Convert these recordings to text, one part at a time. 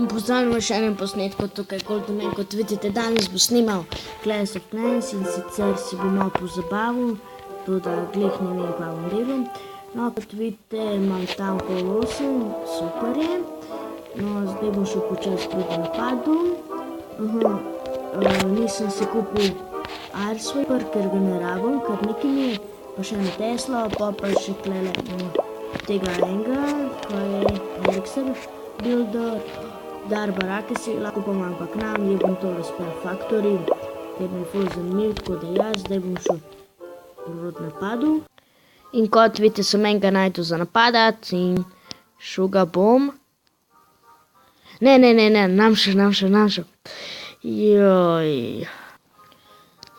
Pozdravljam v še enem posnetku tukaj, kot vidite, danes bo snimal Clash of Clans in sicer si bo malo pozabaval, tudi glih ne vem, kaj bom delal. No, kot vidite, imam tam pol 8, super je. No, zdaj bom šel počas proti napadu. Nisem si kupil Airsweeper, ker ga ne rabim, ker nekaj mi je, pa še eno Tesla, pa še klele tega enega, ko je Elixir Builder. Dar barake si lahko pa imam pa k nam, je bom tole Spell Factory, ker mi je ful zanimiv, tako da jaz zdaj bom šel proti napadu. In kot vidite, sem enega najdel za napadat in šel ga bom. Ne, nam šel. Joj.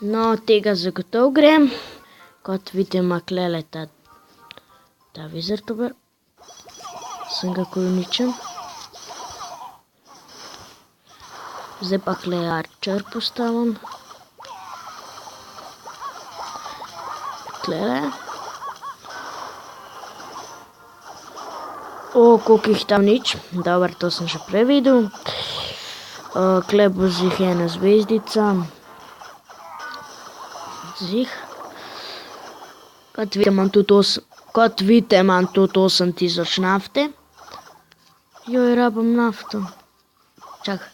No, tega zagotov grem. Kot vidite, ima klele ta Wizardover. Sem ga kol uničil. Zdaj pa kle Archer postavim. Klele. Koliko jih tam nič. Dobar, to sem že prej videl. Kle bo zih ena zvezdica. Zih. Kot vidite, imam tudi 8000 nafte. Joj, rabim nafto. Čakaj.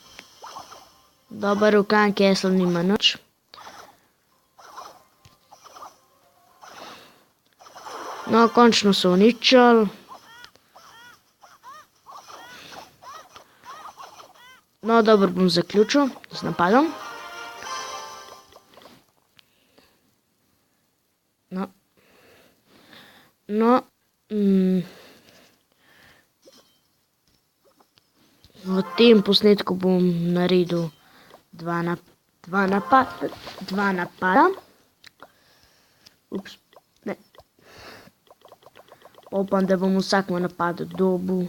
Dobar, v Clan Castle nima nič. No, končno so uničili. No, dobro, bom zaključil z napadom. V tem posnetku bom naredil dva napada. Ups, ne. Upam, da bom vsakemu napadu dobil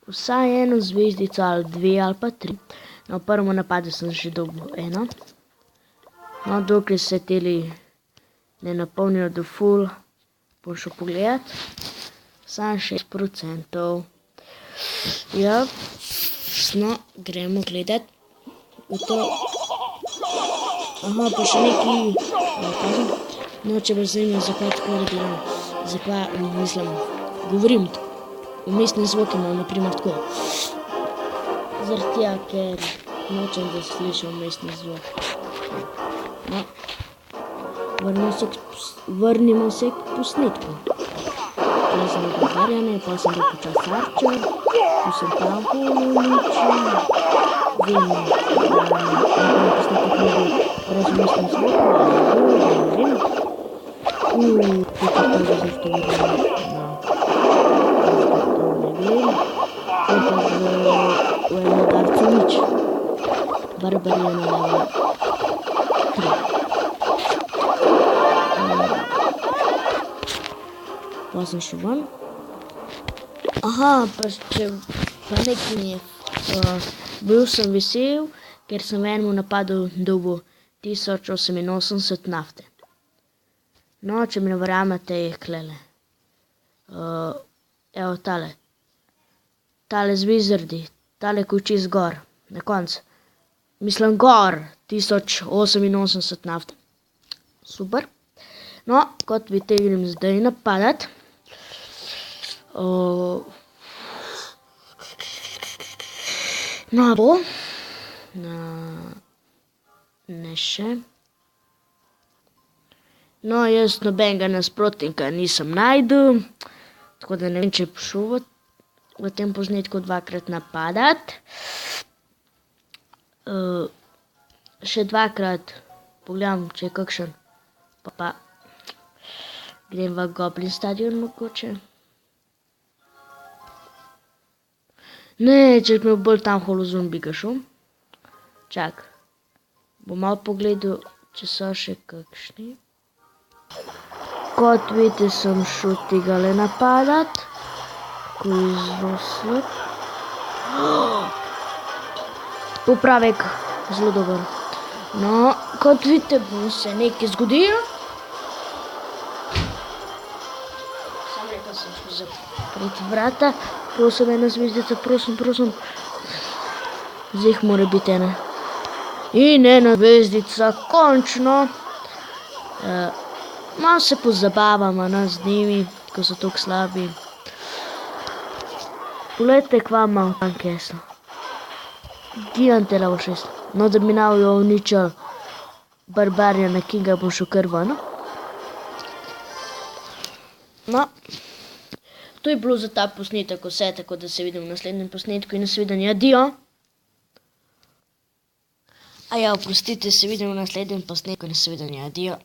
vsaj eno zvezdico ali dve ali pa tri. Na prvem napadu sem že dobil eno. No, dokler se teli ne napolnijo do full, bom šel pogledat. Samo 6%. Ja, no, gremo gledat. Aha, pa še neki. No, če bo zanimivo, zakaj tako delam. Zakaj, mislim, govorim umestne zvoke imam, naprimer tako. Zaradi tega, ker nočem, da slišim umestni zvok. No, vrnimo se k posnetku. Tukaj sem bil Harjane, pa sem bil počas Archer, tu sem tam uničil. Vem, da posnetek ne bil brez umestnih zvokov, ali ne vem. Tukaj to zato vrnimo. To pa v enem udarcu nič. Barbar je na level 3. Pa sem šel ven. Aha, pa nekaj mi je. Bil sem vesel, ker sem v enem napadu dobil 1088 nafte. No, če mi ne verjamete, je klele. Evo tale. Tale z Wizardi. Tale kuči zgor. Na koncu. Mislim gor. 1088 nafte. Super. No, kot vidite, grem zdaj napadat. No, bo. Ne še. No, jaz nobenega nasprotnika nisem najdel. Tako da ne vem, če je prišel v tem posnetku dvakrat napadat. Še dvakrat pogledam, če je kakšen. Pa grem v Goblin stadion mogoče. Ne, če bi me bolj tam holozum bi ga šel. Čak. Bom malo pogledal, če so še kakšni. Kot vidite, sem šel tegale napadat. Ko je zelo slab. Popravek, zelo dober. No, kot vidite, bo se nekaj zgodilo. Sam rekel sem šel zapreti vrata. Prosim, ena zvezdica, prosim. Zdaj mora biti ena. In ena zvezdica, končno. Malo se pozabavamo z njimi, ko so tako slabi. Poglejte, kva malo tanke so. Gigante level 6. No, da bi nav jo uničil Barbariana Kinga, bom šel kar ven. No, to je bilo za ta posnetek vse, tako da se vidimo v naslednjem posnetku in nasvidenje, adijo. A ja, oprostite, se vidimo v naslednjem posnetku in nasvidenje, adijo.